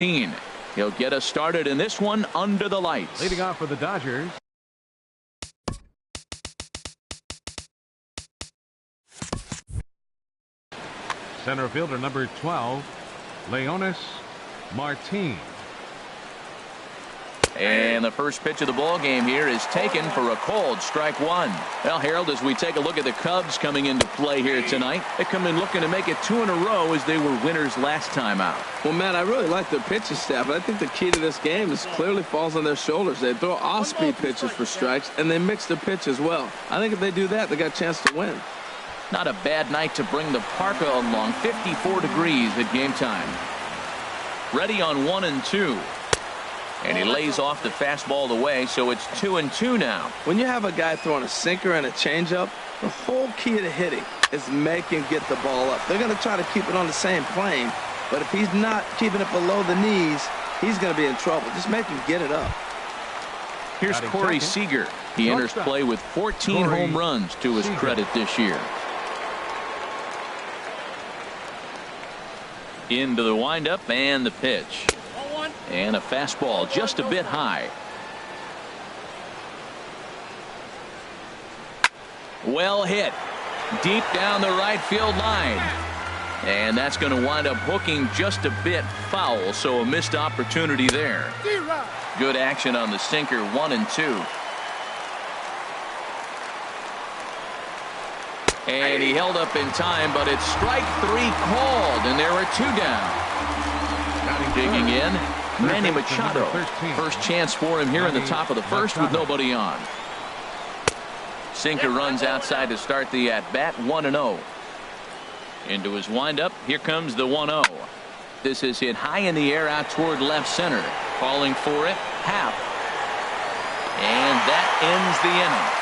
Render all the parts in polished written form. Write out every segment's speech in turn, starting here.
He'll get us started in this one under the lights. Leading off for the Dodgers, center fielder number 12, Leonis Martin. And the first pitch of the ball game here is taken for a called strike one. Well, Harold, as we take a look at the Cubs coming into play here tonight, they come in looking to make it 2 in a row as they were winners last time out. Well, Matt, I really like their pitching staff, but I think the key to this game is clearly falls on their shoulders. They throw off-speed pitches for strikes, and they mix their pitch as well. I think if they do that, they got a chance to win. Not a bad night to bring the parka along. 54 degrees at game time. Ready on 1 and 2. And he lays off the fastball away, so it's 2 and 2 now. When you have a guy throwing a sinker and a changeup, the whole key to hitting is make him get the ball up. They're going to try to keep it on the same plane, but if he's not keeping it below the knees, he's going to be in trouble. Just make him get it up. Here's Corey Seager. He enters play with 14 home runs to his credit this year. Into the windup and the pitch. And a fastball just a bit high. Well hit. Deep down the right field line. And that's going to wind up hooking just a bit foul, so a missed opportunity there. Good action on the sinker, 1 and 2. And he held up in time, but it's strike 3 called, and there are 2 down. Digging in, Manny Machado. First chance for him here in the top of the first with nobody on. Sinker runs outside to start the at-bat, 1-0. Into his windup, here comes the 1-0. This is hit high in the air out toward left center. Calling for it, Happ. And that ends the inning.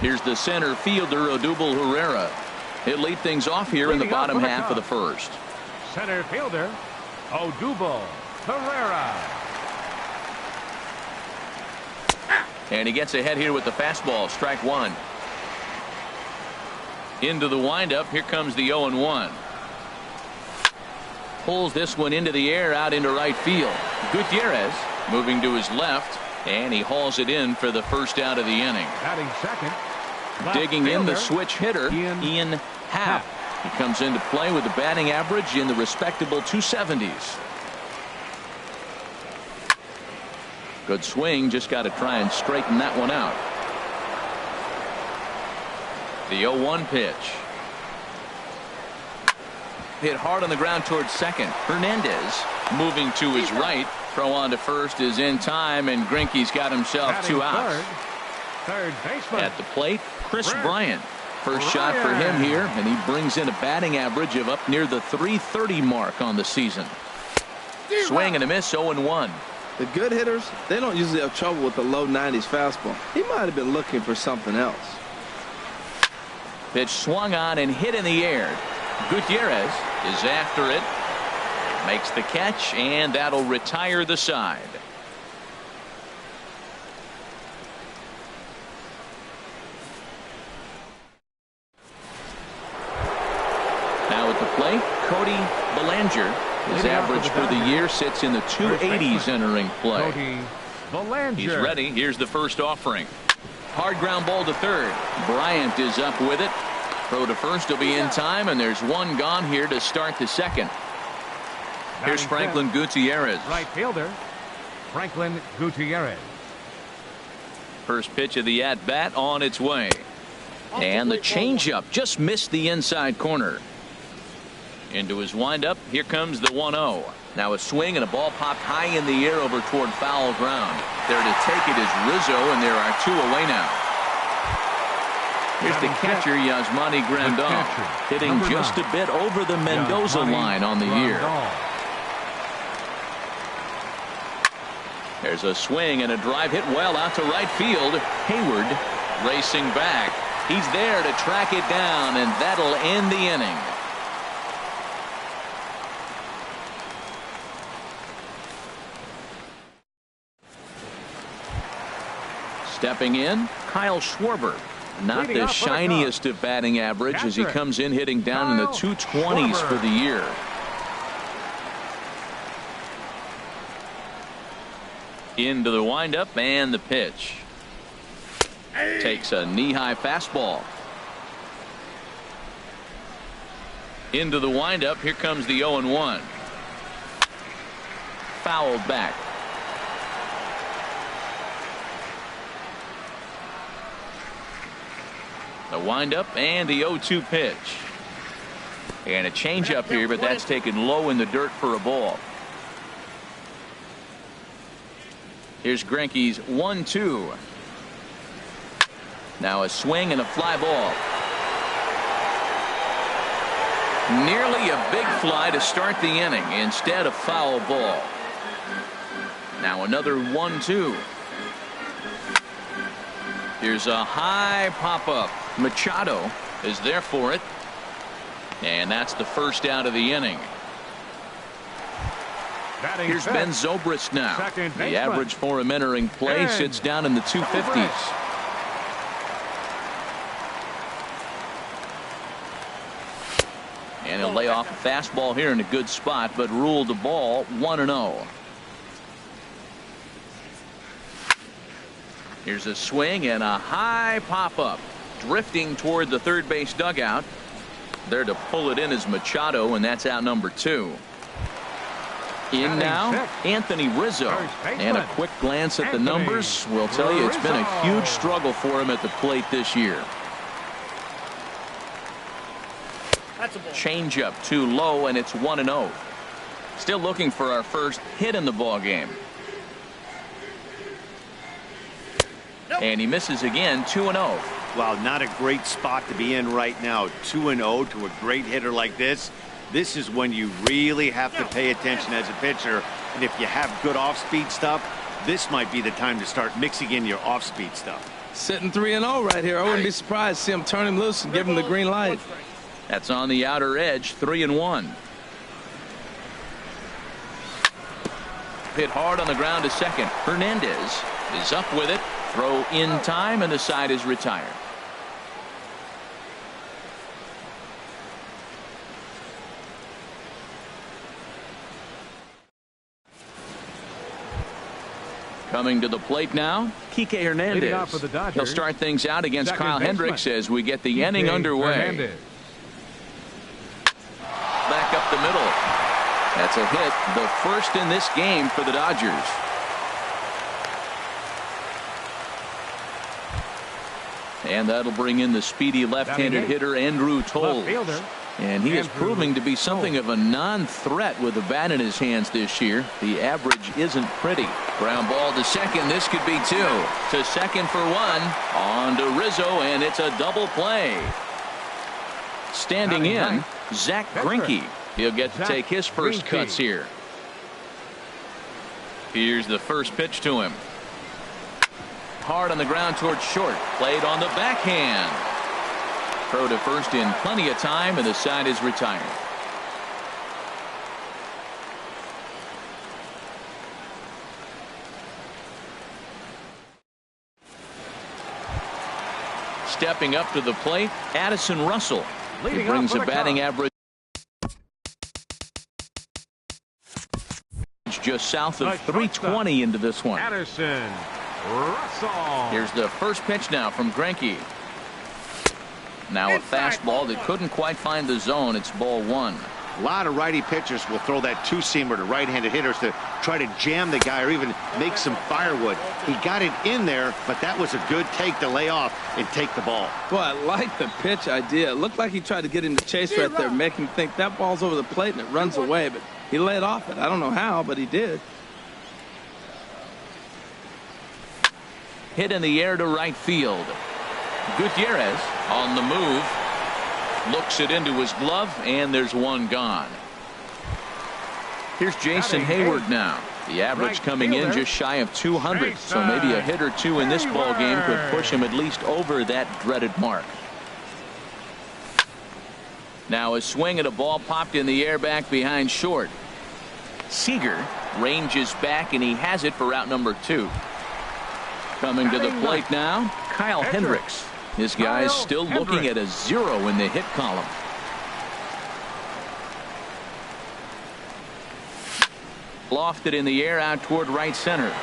Here's the center fielder, Odubel Herrera. He'll lead things off here in the bottom half of the first. Center fielder, Odubel Herrera. And he gets ahead here with the fastball, strike 1. Into the windup, here comes the 0-1. Pulls this one into the air out into right field. Gutierrez moving to his left, and he hauls it in for the first out of the inning. Batting second. Digging in the switch hitter, Ian Happ. He comes into play with a batting average in the respectable 270s. Good swing, just got to try and straighten that one out. The 0-1 pitch. Hit hard on the ground towards second. Hernandez moving to his right. Throw on to first is in time, and Greinke's got himself 2 outs. Third baseman. At the plate, Chris Bryant. First shot for him here, and he brings in a batting average of up near the 330 mark on the season. Swing and a miss, 0-1. The good hitters, they don't usually have trouble with the low 90s fastball. He might have been looking for something else. Pitch swung on and hit in the air. Gutierrez is after it. Makes the catch, and that'll retire the side. Now at the plate, Cody Bellinger. His average for the year sits in the 280s entering play. He's ready. Here's the first offering. Hard ground ball to third. Bryant is up with it. Throw to first will be in time, and there's one gone here to start the second. Here's Franklin Gutierrez. Right fielder, Franklin Gutierrez. First pitch of the at-bat on its way. And the changeup just missed the inside corner. Into his windup, here comes the 1-0. Now a swing and a ball popped high in the air over toward foul ground. There to take it is Rizzo, and there are 2 away now. Here's the catcher, Yasmani Grandal, hitting just a bit over the Mendoza line on the year. There's a swing and a drive hit well out to right field. Hayward racing back. He's there to track it down, and that'll end the inning. Stepping in, Kyle Schwarber. Not Leading the off for the shiniest of batting average as he Catcher, comes in hitting down in the Kyle 220s for Schwarber. the year. Into the windup and the pitch. Takes a knee-high fastball. Into the windup. Here comes the 0-1. Fouled back. The windup and the 0-2 pitch. And a changeup here, but that's taken low in the dirt for a ball. Here's Greinke's 1-2. Now a swing and a fly ball. Nearly a big fly to start the inning. Instead, a foul ball. Now another 1-2. Here's a high pop-up. Machado is there for it. And that's the first out of the inning. Batting Here's fifth, Ben Zobrist now. second The baseman. average for him entering play Ben sits down in the 250s. And he'll lay off a fastball here in a good spot, but ruled the ball 1-0. Here's a swing and a high pop-up. Drifting toward the third base dugout. There to pull it in is Machado, and that's out number 2. In Batting now, sixth, Anthony Rizzo. first baseman, And a quick glance at the Anthony numbers will tell you it's been a Rizzo. huge struggle for him at the plate this year. Changeup too low, and it's 1-0. Still looking for our first hit in the ball game. And he misses again, 2-0. Wow, not a great spot to be in right now. 2-0 to a great hitter like this. This is when you really have to pay attention as a pitcher. And if you have good off-speed stuff, this might be the time to start mixing in your off-speed stuff. Sitting 3-0 right here. I wouldn't be surprised to see him turn him loose and give him the green light. That's on the outer edge, 3-1. Hit hard on the ground to second. Hernandez is up with it. Throw in time, and the side is retired. Coming to the plate now, Kike Leading Hernandez. off for the Dodgers, He'll start things out against second Kyle baseman, Hendricks as we get the inning Kike underway. Hernandez. Back up the middle. That's a hit, the first in this game for the Dodgers. And that'll bring in the speedy left-handed hitter Andrew Toles. Left fielder, And he is Andrew proving to be something Toles. of a non-threat with the bat in his hands this year. The average isn't pretty. Ground ball to second. This could be 2. To second for 1. On to Rizzo, and it's a double play. Standing Batting in, ninth, Zach veteran, Greinke. He'll get to Zach take his first Greinke. cuts here. Here's the first pitch to him. Hard on the ground towards short. Played on the backhand. Throw to first in plenty of time, and the side is retired. Stepping up to the plate, Addison Russell. He Leading brings off a for the batting Cubs. average just south of The 320 into this one. Addison Russell. Here's the first pitch now from Greinke. Now a fastball that couldn't quite find the zone. It's ball 1. A lot of righty pitchers will throw that two-seamer to right-handed hitters to try to jam the guy or even make some firewood. He got it in there, but that was a good take to lay off and take the ball. Boy, I like the pitch idea. It looked like he tried to get into chase right there, make him think that ball's over the plate and it runs away, but he laid off it. I don't know how, but he did. Hit in the air to right field. Gutierrez on the move. Looks it into his glove, and there's one gone. Here's Jason Batting Hayward eighth. now. The average Right coming in fielder. just shy of 200, so maybe a hit or two in this ball game could push him at least over that dreaded mark. Now a swing at a ball popped in the air back behind short. Seager ranges back, and he has it for out number 2. Coming to the plate now, Kyle Hendricks. This guy's still looking at a 0 in the hit column. Lofted in the air out toward right center.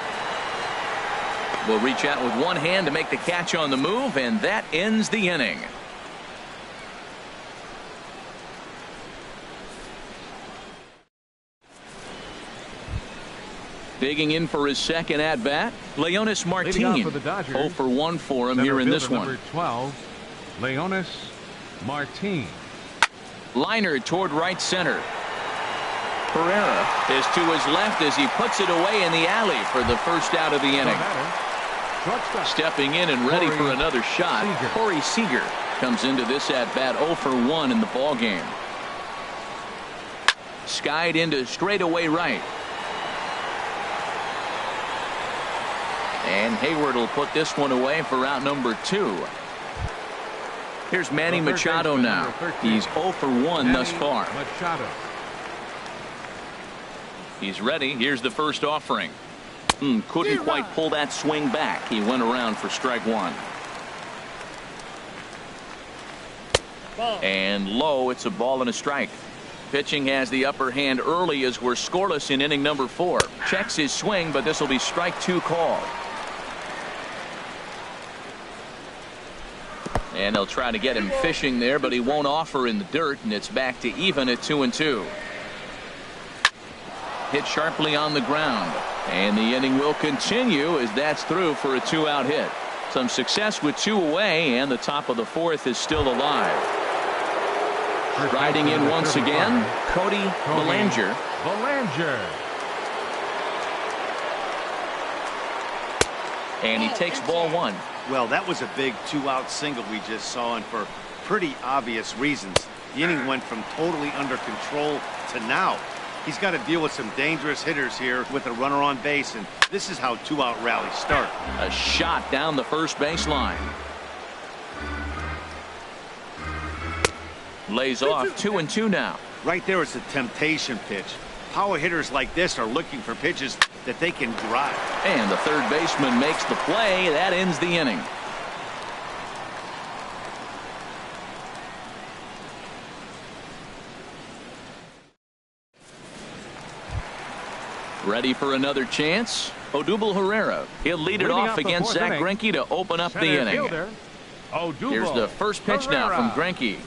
Will reach out with one hand to make the catch on the move, and that ends the inning. Digging in for his second at bat, Leonis Martin. 0 for 1 for him here in this one. Number 12, Leonis Martin. Liner toward right center. Pereira is to his left as he puts it away in the alley for the first out of the inning. Stepping in and ready for another shot, Corey Seager comes into this at bat 0 for 1 in the ball game. Skied into straightaway right. And Hayward will put this one away for out number 2. Here's Manny Machado now. He's 0 for 1 thus far. He's ready. Here's the first offering. Couldn't quite pull that swing back. He went around for strike 1. And low, it's a ball and a strike. Pitching has the upper hand early as we're scoreless in inning number 4. Checks his swing, but this will be strike 2 called. And they'll try to get him fishing there, but he won't offer in the dirt, and it's back to even at 2-2. Hit sharply on the ground, and the inning will continue as that's through for a 2-out hit. Some success with 2 away, and the top of the 4th is still alive. Riding in once again, Cody Bellinger. And he takes ball 1. Well, that was a big 2-out single we just saw, and for pretty obvious reasons. The inning went from totally under control to now. He's got to deal with some dangerous hitters here with a runner on base, and this is how 2-out rallies start. A shot down the first baseline. Lays off 2-2 now. Right there is a temptation pitch. Power hitters like this are looking for pitches that they can drive. And the third baseman makes the play. That ends the inning. Ready for another chance? Odubel Herrera. He'll lead it off against Zach Greinke to open up the inning. Here's the first pitch now from Greinke.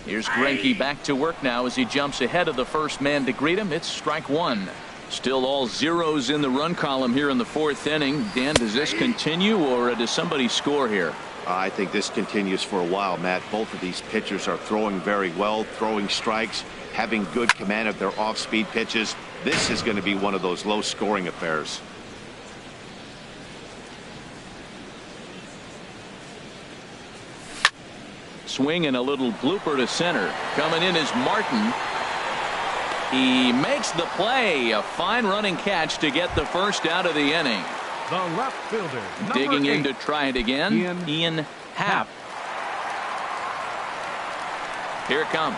Here's Greinke back to work now as he jumps ahead of the first man to greet him. It's strike 1. Still all zeros in the run column here in the 4th inning. Dan, does this continue, or does somebody score here? I think this continues for a while, Matt. Both of these pitchers are throwing very well, throwing strikes, having good command of their off-speed pitches. This is going to be one of those low-scoring affairs. Swing and a little blooper to center. Coming in is Martin. He makes the play. A fine running catch to get the first out of the inning. The left fielder, digging 8, in to try it again. Ian Happ. Here it comes.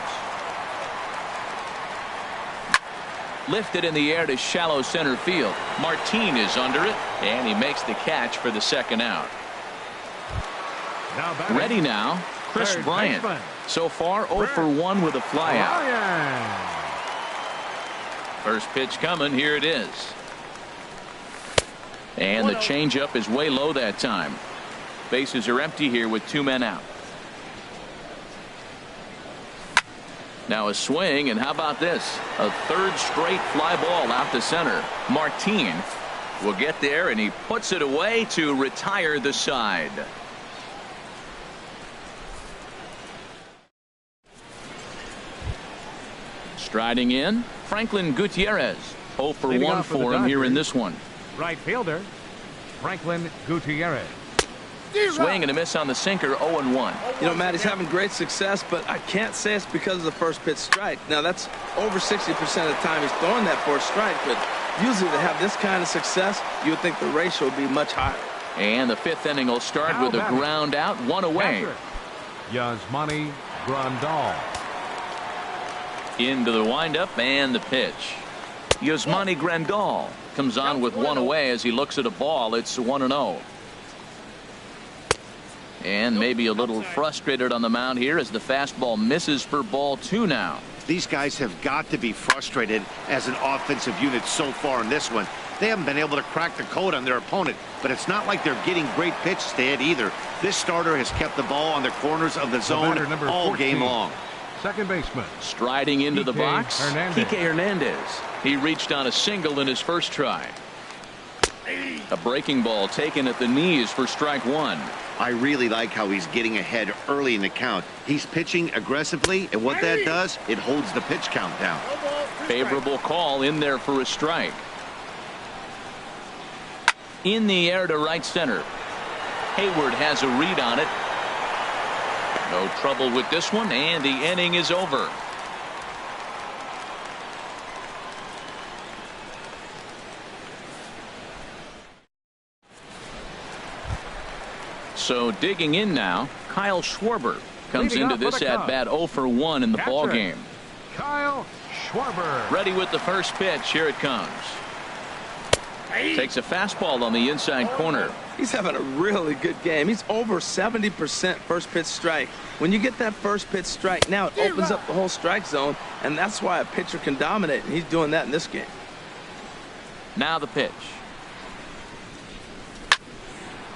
Lifted in the air to shallow center field. Martin is under it, and he makes the catch for the second out. Ready now, Chris Bryant. So far 0 for 1 with a flyout. First pitch coming. Here it is. And the changeup is way low that time. Bases are empty here with 2 men out. Now a swing, and how about this? A third straight fly ball out to center. Martin will get there, and he puts it away to retire the side. Striding in, Franklin Gutierrez. 0 for 1 for him here in this one. Right fielder, Franklin Gutierrez. Swing and a miss on the sinker, 0-1. You know, Matt, he's having great success, but I can't say it's because of the first pitch strike. Now, that's over 60% of the time he's throwing that for a strike, but usually to have this kind of success, you would think the ratio would be much higher. And the 5th inning will start with a ground out, 1 away. Yasmani Grandal. Into the windup and the pitch. Yasmani Grandal comes on with 1 away as he looks at a ball. It's 1-0. And maybe a little frustrated on the mound here as the fastball misses for ball 2 now. These guys have got to be frustrated as an offensive unit so far in this one. They haven't been able to crack the code on their opponent, but it's not like they're getting great pitches to hit either. This starter has kept the ball on the corners of the zone all game long. Second baseman. Striding into the box, Kike Hernandez. He reached on a single in his first try. A breaking ball taken at the knees for strike 1. I really like how he's getting ahead early in the count. He's pitching aggressively, and what that does, it holds the pitch count down. Favorable call in there for a strike. In the air to right center. Hayward has a read on it. No trouble with this one, and the inning is over. So digging in now, Kyle Schwarber comes into this at bat 0 for 1 in the ball game. Kyle Schwarber. Ready with the first pitch. Here it comes. Takes a fastball on the inside corner. He's having a really good game. He's over 70% first pitch strike. When you get that first pitch strike, now it opens up the whole strike zone, and that's why a pitcher can dominate, and he's doing that in this game. Now the pitch.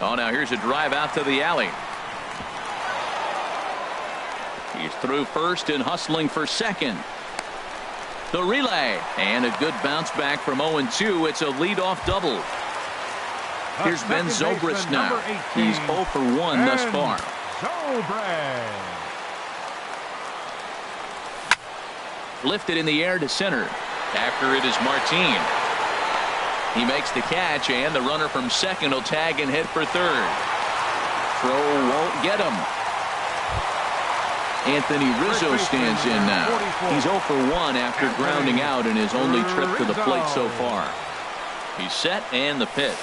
Oh, now here's a drive out to the alley. He's through first and hustling for second. The relay, and a good bounce back from 0-2. It's a leadoff double. Here's Ben Zobrist now. He's 0 for 1 thus far. Zobrist. Lifted in the air to center. After it is Martin. He makes the catch, and the runner from second will tag and head for third. Throw won't get him. Anthony Rizzo stands in now. He's 0 for 1 after grounding out in his only trip to the plate so far. He's set, and the pitch.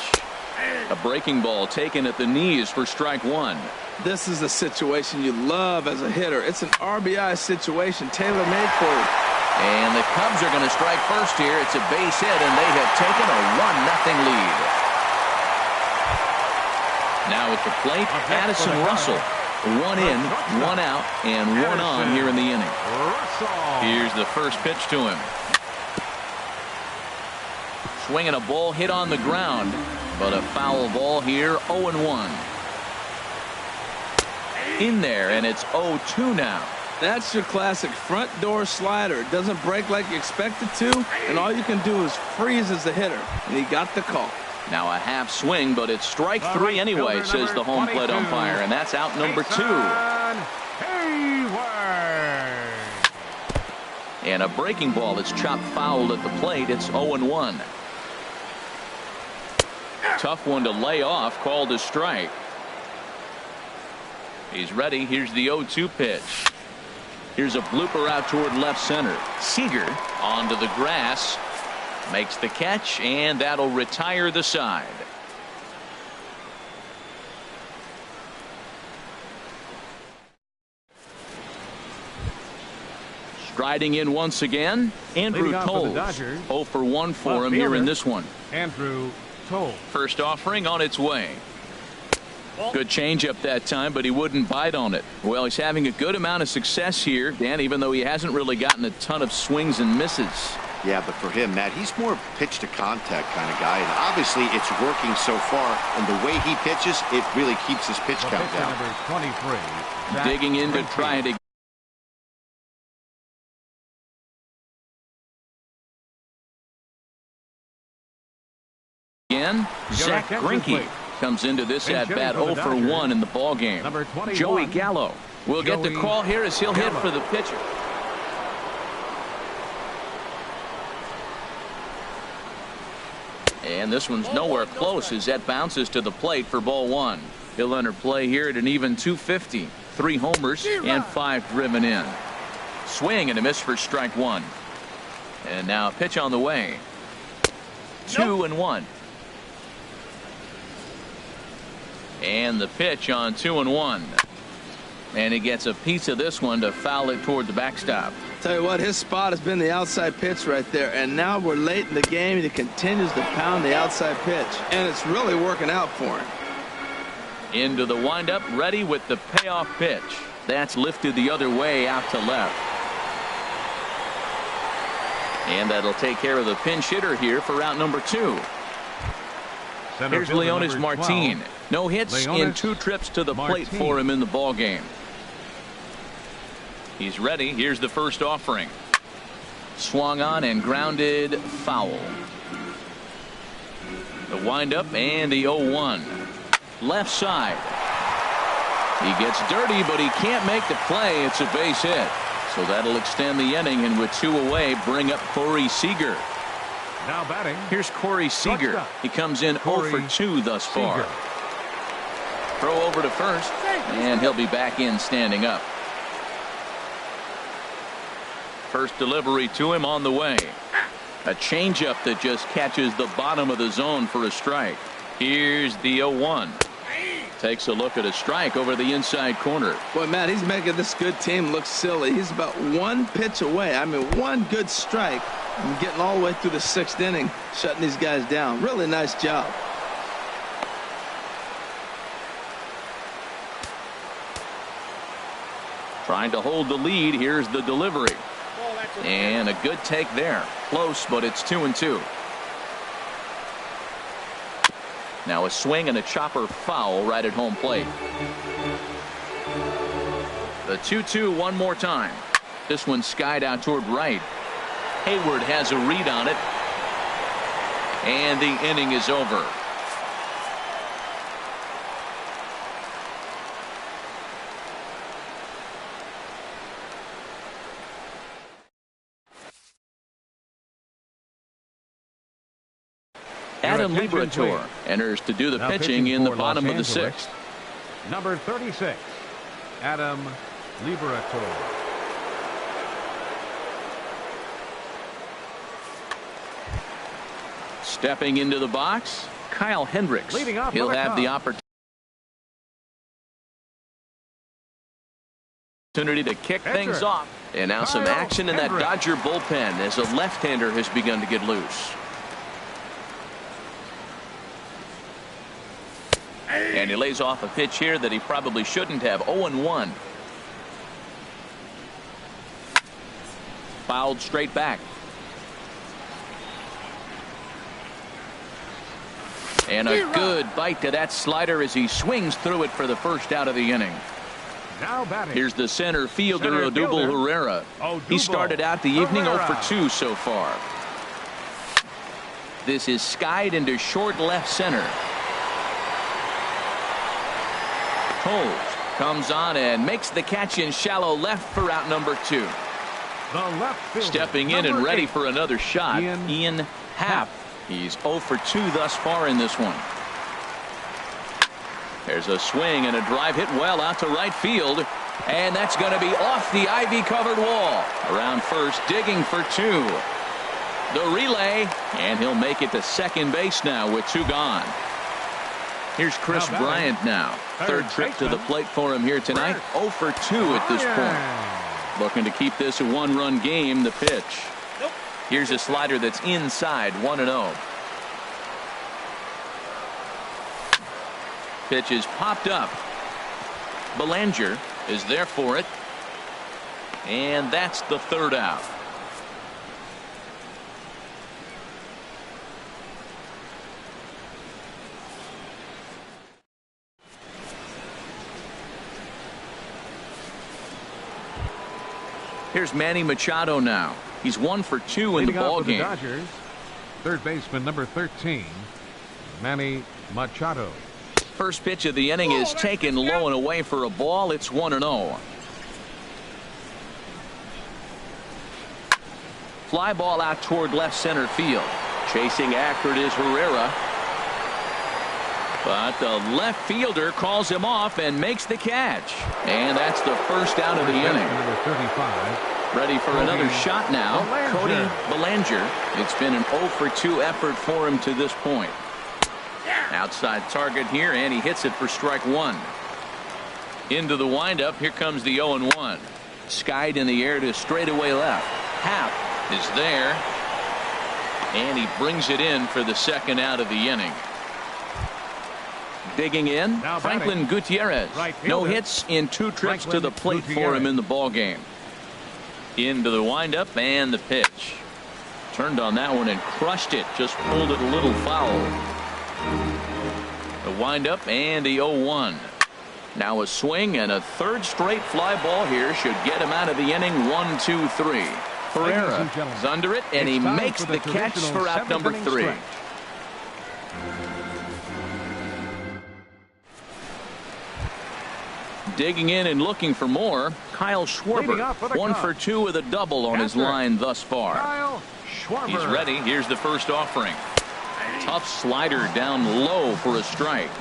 A breaking ball taken at the knees for strike 1. This is a situation you love as a hitter. It's an RBI situation tailor-made for you. And the Cubs are going to strike first here. It's a base hit, and they have taken a 1-0 lead. Now at the plate, Addison Russell. 1 in, 1 out, and 1 on here in the inning. Here's the first pitch to him. Swinging a ball hit on the ground, but a foul ball here, 0-1. In there, and it's 0-2 now. That's your classic front door slider. It doesn't break like you expect it to, and all you can do is freeze as a hitter. And he got the call. Now a half swing, but it's strike 3 anyway, says the home plate umpire, and that's out number 2. And a breaking ball that's chopped foul at the plate. It's 0-1. Tough one to lay off, called a strike. He's ready. Here's the 0-2 pitch. Here's a blooper out toward left center. Seager onto the grass. Makes the catch, and that'll retire the side. Striding in once again, Andrew Toles. 0 for 1 for him here in this one. Andrew Toles. First offering on its way. Good changeup that time, but he wouldn't bite on it. Well, he's having a good amount of success here, Dan, even though he hasn't really gotten a ton of swings and misses. Yeah, but for him, Matt, he's more pitch to contact kind of guy, and obviously it's working so far, and the way he pitches, it really keeps his pitch count down. Number 23. Digging in to try to again. Zach Greinke comes into this at bat 0 for 1 in the ball game. Joey Gallo will get the call here as he'll hit for the pitcher. And this one's nowhere close as that bounces to the plate for ball 1. He'll enter play here at an even 250. 3 homers and 5 driven in. Swing and a miss for strike 1. And now a pitch on the way. 2-1. And the pitch on 2-1. And he gets a piece of this one to foul it toward the backstop. Tell you what, his spot has been the outside pitch right there, and now we're late in the game and he continues to pound the outside pitch, and it's really working out for him. Into the windup, ready with the payoff pitch. That's lifted the other way out to left. And that'll take care of the pinch hitter here for out number 2. Here's Leonis Martin. No hits in 2 trips to the plate for him in the ball game. He's ready. Here's the first offering. Swung on and grounded foul. The windup and the 0-1. Left side. He gets dirty, but he can't make the play. It's a base hit. So that'll extend the inning, and with 2 away, bring up Corey Seager. Now batting. Here's Corey Seager. He comes in 0 for 2 thus far. Throw over to first, and he'll be back in standing up. First delivery to him on the way. A changeup that just catches the bottom of the zone for a strike. Here's the 0-1. Takes a look at a strike over the inside corner. Boy, Matt, he's making this good team look silly. He's about 1 pitch away. I mean, 1 good strike and getting all the way through the 6th inning, shutting these guys down. Really nice job. Trying to hold the lead. Here's the delivery. And a good take there. Close, but it's 2-2. Now a swing and a chopper foul right at home plate. The 2-2 one more time. This one skied out toward right. Hayward has a read on it. And the inning is over. Adam Liberator enters to do the pitching in the bottom of the 6th. Number 36, Adam Liberator. Stepping into the box, Kyle Hendricks. Leading off, he'll have the opportunity to kick things off. And now some action in that Dodger bullpen as a left-hander has begun to get loose. And he lays off a pitch here that he probably shouldn't have. 0-1. Fouled straight back. And a good bite to that slider as he swings through it for the first out of the inning. Now batting. Here's the center fielder, Odubel Herrera. He started out the evening 0 for 2 so far. This is skied into short left center. Holmes comes on and makes the catch in shallow left for out number 2. The left fielder, stepping in and ready for another shot, Ian Happ. He's 0 for 2 thus far in this one. There's a swing and a drive hit well out to right field, and that's going to be off the ivy-covered wall. Around first, digging for 2. The relay, and he'll make it to second base now with 2 gone. Here's Chris Bryant now. Third trip to the plate for him here tonight. 0 for 2 at this point. Looking to keep this a 1-run game. The pitch. Here's a slider that's inside 1-0. Pitch is popped up. Belanger is there for it. And that's the 3rd out. Here's Manny Machado now. He's 1 for 2 in the ball game. Dodgers, third baseman number 13, Manny Machado. First pitch of the inning is taken low and away for a ball. It's 1-0. Fly ball out toward left center field. Chasing after it is Herrera. But the left fielder calls him off and makes the catch. And that's the first out of the inning. Number 35. Ready for another shot now. Cody Belanger. It's been an 0 for 2 effort for him to this point. Outside target here, and he hits it for strike 1. Into the windup. Here comes the 0-1. Skied in the air to straightaway left. Happ is there. And he brings it in for the second out of the inning. Digging in, Now Franklin batting. Gutierrez. Right No fielder. hits in 2 trips to Franklin the plate for Gutierrez. him in the ball game. Into the windup and the pitch. Turned on that one and crushed it. Just pulled it a little foul. The windup and the 0-1. Now a swing and a 3rd straight fly ball here should get him out of the inning. 1-2-3. Pereira is under it, and he makes the catch for out number 3. Digging in and looking for more, Kyle Schwarber. 1 for 2 with a double on his line thus far. Kyle Schwarber. He's ready. Here's the first offering. Tough slider down low for a strike.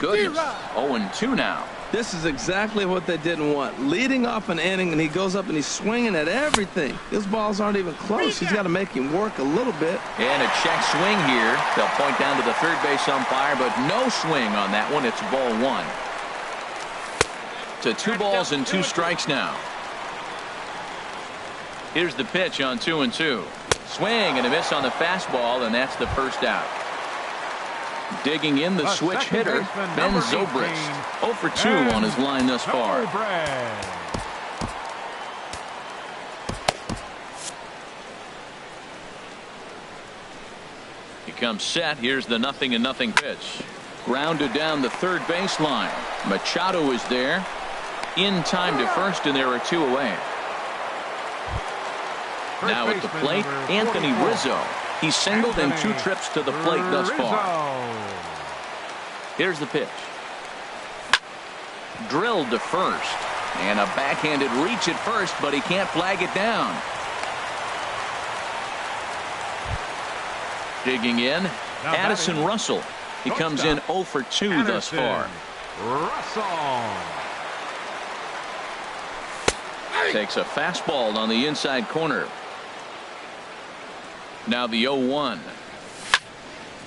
Goodness. 0-2 now. This is exactly what they didn't want. Leading off an inning, and he goes up and he's swinging at everything. His balls aren't even close. He's got to make him work a little bit. And a check swing here. They'll point down to the third base umpire, but no swing on that one. It's ball 1. To 2 balls and 2 strikes now. Here's the pitch on 2-2. Swing and a miss on the fastball, and that's the first out. Digging in the switch hitter, Ben Zobrist. 0 for 2 on his line thus far. He comes set. Here's the 0-0 pitch. Grounded down the third baseline. Machado is there. In time to first, and there are 2 away. Now at the plate, Anthony Rizzo. He's singled in 2 trips to the plate thus far. Here's the pitch. Drilled to first. And a backhanded reach at first, but he can't flag it down. Digging in, Addison Russell. He comes in 0 for 2 thus far. Russell. Takes a fastball on the inside corner. Now the 0-1.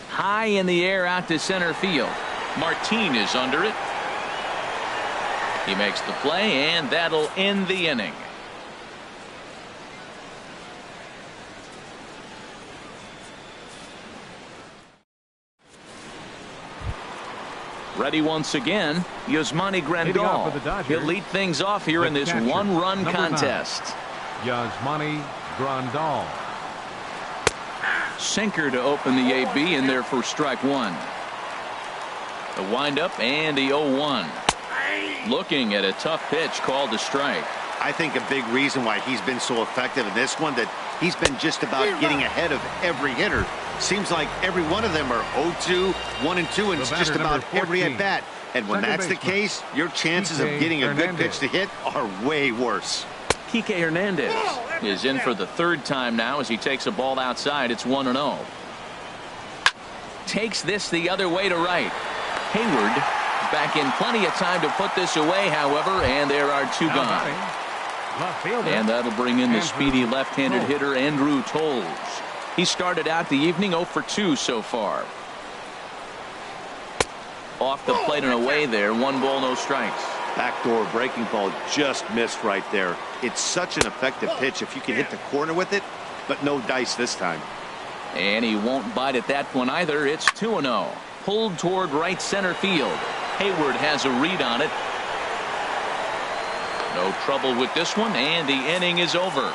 High in the air out to center field. Martin is under it. He makes the play, and that'll end the inning. Ready once again, Yasmani Grandal. He'll lead things off here in this one-run contest. Yasmani Grandal. Sinker to open the AB in there for strike 1. The windup and the 0-1. Looking at a tough pitch called a strike. I think a big reason why he's been so effective in this one, that he's been just about getting ahead of every hitter. Seems like every one of them are 0-2, 1-2, and it's just about every at bat. And when that's the case, your chances of getting a good pitch to hit are way worse. Kike Hernandez is in for the 3rd time now as he takes a ball outside. It's 1-0. Takes this the other way to right. Hayward back in plenty of time to put this away, however, and there are 2 gone. And that'll bring in the speedy left-handed hitter Andrew Toles. He started out the evening 0 for 2 so far. Off the plate and away there. 1 ball, no strikes. Backdoor breaking ball just missed right there. It's such an effective pitch if you can hit the corner with it, but no dice this time. And he won't bite at that one either. It's 2-0. Pulled toward right center field. Hayward has a read on it. No trouble with this one, and the inning is over.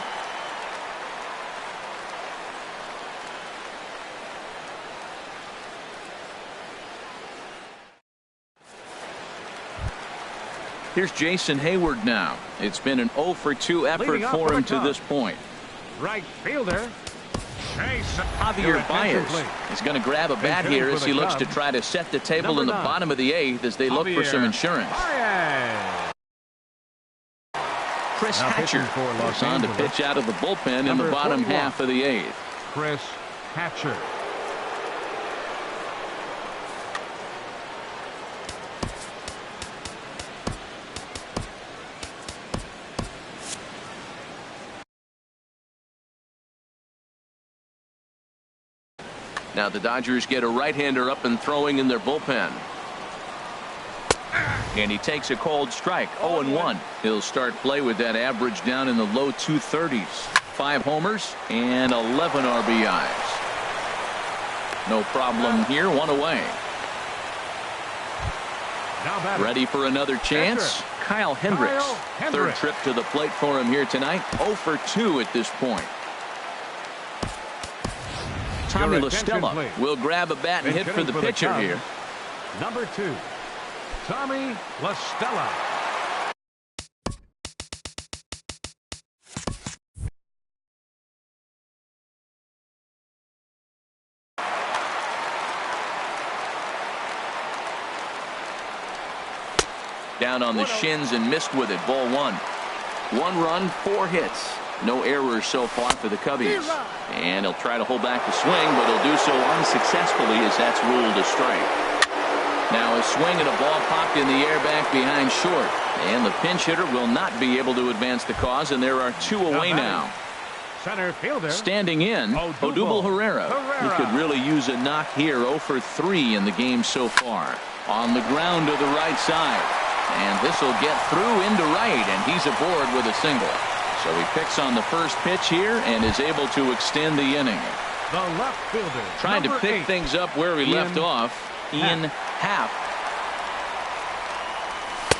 Here's Jason Hayward now. It's been an 0 for 2 effort for him to this point. Right fielder. Javier Baez is going to grab a bat here as he looks to try to set the table in the bottom of the 8th as they look for some insurance. Chris Hatcher is on to pitch out of the bullpen in the bottom half of the 8th. Chris Hatcher. Now the Dodgers get a right-hander up and throwing in their bullpen. And he takes a cold strike. 0-1. He'll start play with that average down in the low 230s. 5 homers and 11 RBIs. No problem here. One away. Now batting. Ready for another chance. Kyle Hendricks. Third trip to the plate for him here tonight. 0 for 2 at this point. Tommy Your attention, LaStella please. will grab a bat and hit for the pitcher Cubs, here. Number 2, Tommy LaStella. Down on the shins and missed with it. Ball 1. 1 run, 4 hits. No errors so far for the Cubbies. And he'll try to hold back the swing, but he'll do so unsuccessfully as that's ruled a strike. Now a swing and a ball popped in the air back behind short. And the pinch hitter will not be able to advance the cause, and there are 2 away now. Center fielder. Standing in, Odubel Herrera. He could really use a knock here. 0 for 3 in the game so far. On the ground to the right side. And this will get through into right, and he's aboard with a single. So he picks on the first pitch here and is able to extend the inning. The left fielder. Trying to pick 8. things up where he left off. Ian Happ.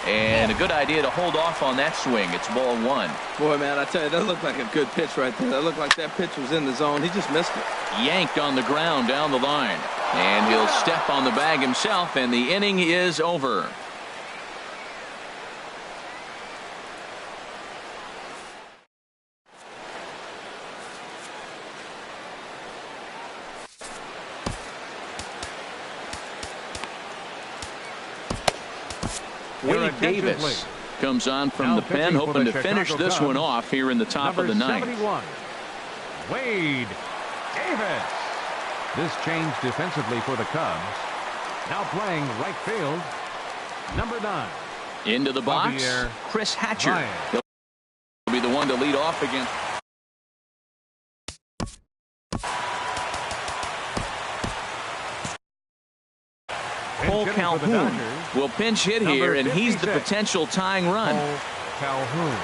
And a good idea to hold off on that swing. It's ball 1. Boy, man, I tell you, that looked like a good pitch right there. That looked like that pitch was in the zone. He just missed it. Yanked on the ground down the line. And he'll step on the bag himself, and the inning is over. Wade Davis comes on from the pen, hoping to finish this one off here in the top of the ninth. 71, Wade Davis. This change defensively for the Cubs. Now playing right field. Number 9. Into the box, Javier Chris Hatcher. Ryan. He'll be the one to lead off again. Cole Calhoun will pinch hit here, and he's the potential tying run. Calhoun.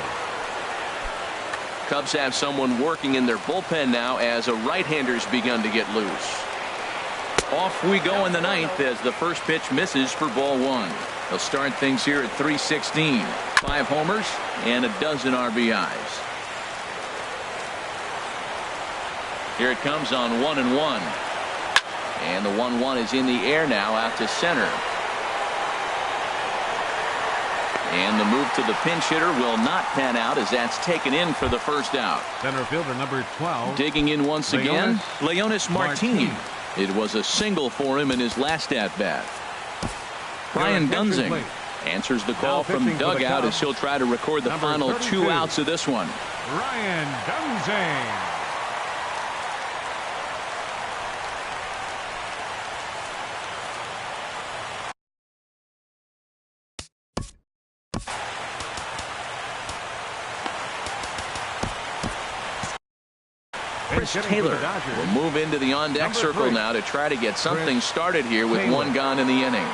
Cubs have someone working in their bullpen now as a right-hander's begun to get loose. Off we go in the ninth as the first pitch misses for ball 1. They'll start things here at 316. 5 homers and a dozen RBIs. Here it comes on 1-1. And the 1-1 is in the air now out to center. And the move to the pinch hitter will not pan out as that's taken in for the first out. Center fielder number 12. Digging in once again, Leonis Martin. It was a single for him in his last at-bat. Brian Dunzing answers the call from dugout as he'll try to record the final 2 outs of this one. Brian Dunzing. Chris Taylor will move into the on-deck circle now to try to get something started here with 1 gone in the inning.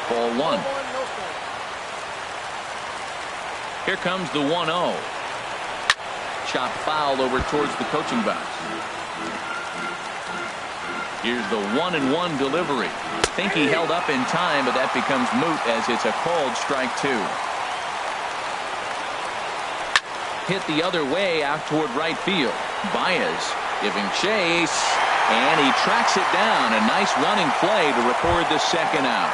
Ball 1. Here comes the 1-0. Chop foul over towards the coaching box. Here's the 1-1 delivery. Think he held up in time, but that becomes moot as it's a called strike 2. Hit the other way out toward right field. Baez giving chase, and he tracks it down. A nice running play to record the second out.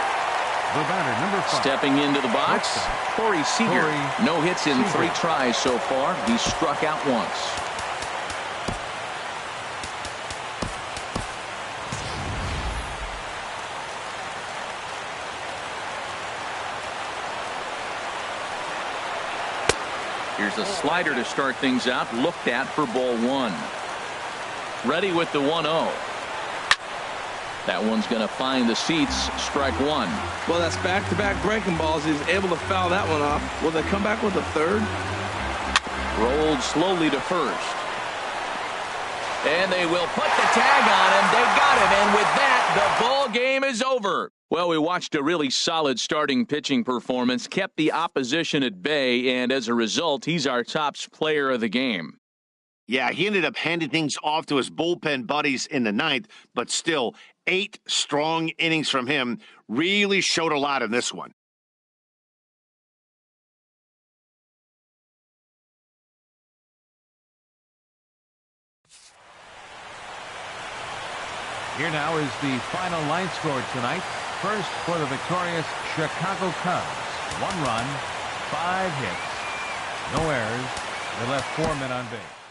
The batter, number 5. Stepping into the box, Corey Seager. No hits in 3 tries so far. He struck out once. Here's a slider to start things out, looked at for ball 1. Ready with the 1-0. That one's going to find the seats. Strike 1. Well, that's back-to-back breaking balls. He was able to foul that one off. Will they come back with a third? Rolled slowly to first. And they will put the tag on him. They got him, and with that, The ball game is over. Well, we watched a really solid starting pitching performance, kept the opposition at bay, and as a result, he's our top player of the game. Yeah, he ended up handing things off to his bullpen buddies in the ninth, but still, 8 strong innings from him really showed a lot in this one. Here now is the final line score tonight. First for the victorious Chicago Cubs. 1 run, 5 hits, no errors. They left 4 men on base.